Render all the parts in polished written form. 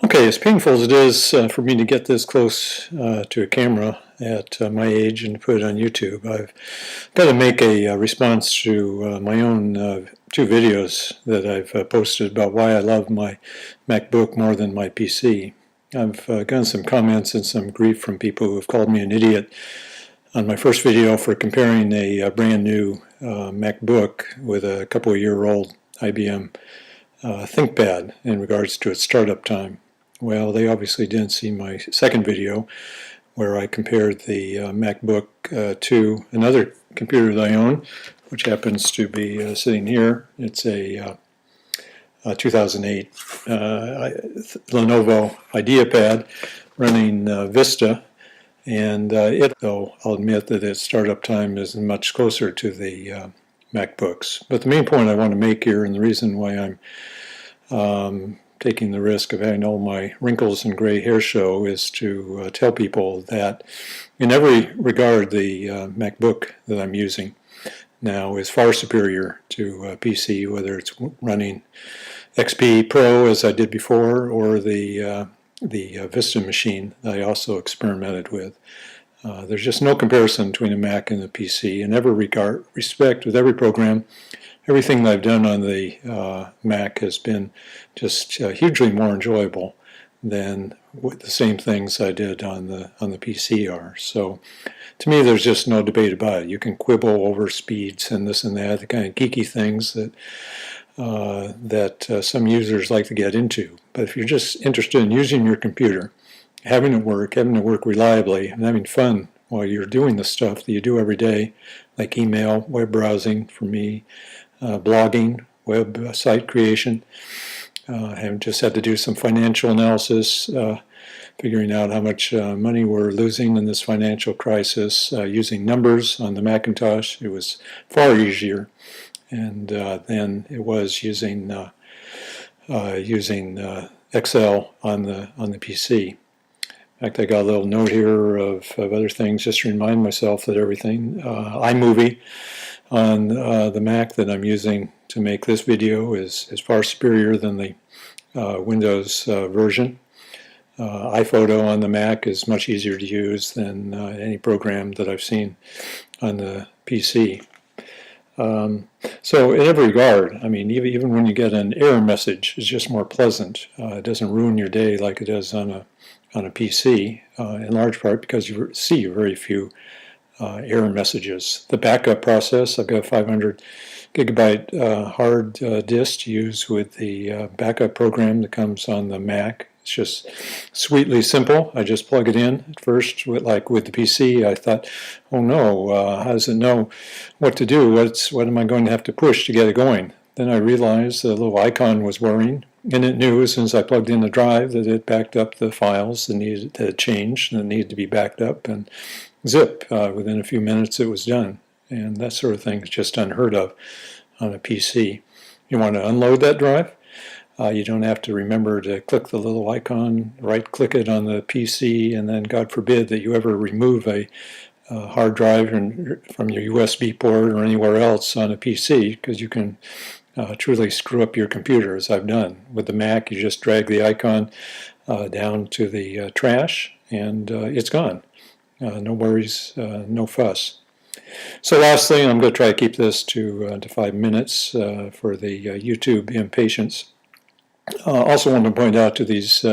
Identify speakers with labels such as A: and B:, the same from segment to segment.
A: Okay, as painful as it is for me to get this close to a camera at my age and put it on YouTube, I've got to make a response to my own two videos that I've posted about why I love my MacBook more than my PC. I've gotten some comments and some grief from people who have called me an idiot on my first video for comparing a brand new MacBook with a couple of year-old IBM ThinkPad in regards to its startup time. Well, they obviously didn't see my second video where I compared the MacBook to another computer that I own, which happens to be sitting here. It's a 2008 Lenovo IdeaPad running Vista, and though I'll admit that its startup time is much closer to the MacBooks. But the main point I want to make here, and the reason why I'm taking the risk of having all my wrinkles and gray hair show, is to tell people that in every regard the MacBook that I'm using now is far superior to PC, whether it's running XP Pro as I did before, or the Vista machine that I also experimented with. There's just no comparison between a Mac and a PC in every respect, with every program. Everything that I've done on the Mac has been just hugely more enjoyable than what the same things I did on the PC are. So to me, there's just no debate about it. You can quibble over speeds and this and that, the kind of geeky things that some users like to get into. But if you're just interested in using your computer, having it work reliably, and having fun while you're doing the stuff that you do every day, like email, web browsing for me, blogging, website creation. I've just had to do some financial analysis, figuring out how much money we're losing in this financial crisis, using numbers on the Macintosh. It was far easier, and then it was using Excel on the PC. In fact, I got a little note here of other things just to remind myself that everything, iMovie on the Mac that I'm using to make this video is far superior than the Windows version. iPhoto on the Mac is much easier to use than any program that I've seen on the PC. So in every regard, I mean, even when you get an error message, it's just more pleasant. It doesn't ruin your day like it does on a PC, in large part because you see very few error messages. The backup process, I've got a 500 gigabyte hard disk to use with the backup program that comes on the Mac. It's just sweetly simple. I just plug it in. At first, like with the PC, I thought, oh no, how does it know what to do? What am I going to have to push to get it going? Then I realized the little icon was whirring, and it knew as soon as I plugged in the drive that it backed up the files that needed to change and needed to be backed up, and zip, within a few minutes it was done. And that sort of thing is just unheard of on a PC. You want to unload that drive? You don't have to remember to click the little icon, right-click it on the PC, and then God forbid that you ever remove a hard drive from your USB port or anywhere else on a PC, because you can truly screw up your computer, as I've done. With the Mac, you just drag the icon down to the trash, and it's gone. No worries, no fuss. So lastly, I'm going to try to keep this to 5 minutes for the YouTube impatience. Also want to point out to these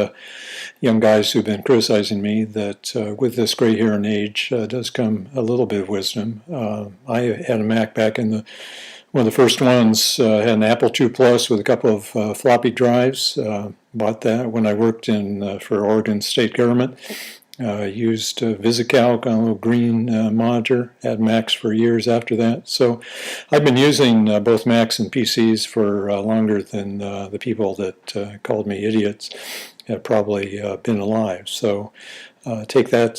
A: young guys who've been criticizing me that with this gray hair and age does come a little bit of wisdom. I had a Mac back in one of the first ones, had an Apple II Plus with a couple of floppy drives. Bought that when I worked for Oregon State Government. Used VisiCalc on a little green monitor, had Macs for years after that. So I've been using both Macs and PCs for longer than the people that called me idiots have probably been alive. So take that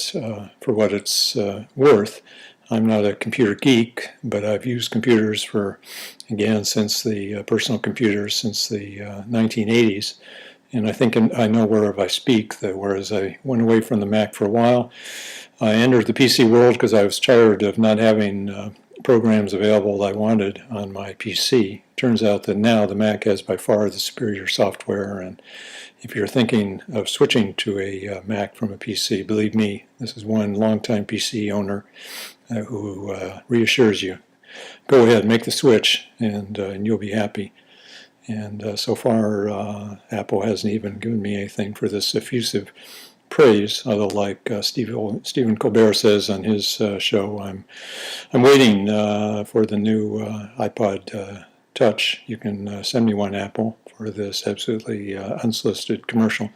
A: for what it's worth. I'm not a computer geek, but I've used computers since the personal computers since the 1980s. And I think I know whereof I speak, that whereas I went away from the Mac for a while, I entered the PC world because I was tired of not having programs available that I wanted on my PC. Turns out that now the Mac has by far the superior software, and if you're thinking of switching to a Mac from a PC, believe me, this is one longtime PC owner who reassures you. Go ahead, make the switch, and you'll be happy. And so far, Apple hasn't even given me anything for this effusive praise. Although, like Stephen Colbert says on his show, I'm waiting for the new iPod Touch. You can send me one, Apple, for this absolutely unsolicited commercial.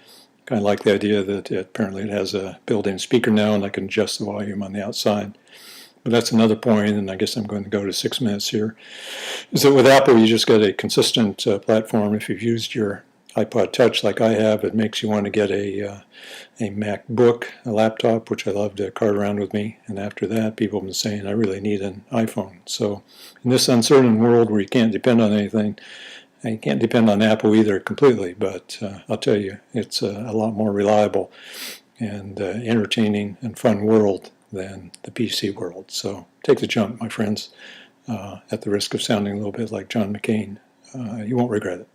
A: Kind of like the idea that apparently it has a built-in speaker now, and I can adjust the volume on the outside. But that's another point, and I guess I'm going to go to 6 minutes here, is that with Apple, you just get a consistent platform. If you've used your iPod Touch like I have, it makes you want to get a MacBook, a laptop, which I love to cart around with me. And after that, people have been saying, I really need an iPhone. So in this uncertain world where you can't depend on anything, and you can't depend on Apple either completely, but I'll tell you, it's a lot more reliable and entertaining and fun world than the PC world. So take the jump, my friends, at the risk of sounding a little bit like John McCain. You won't regret it.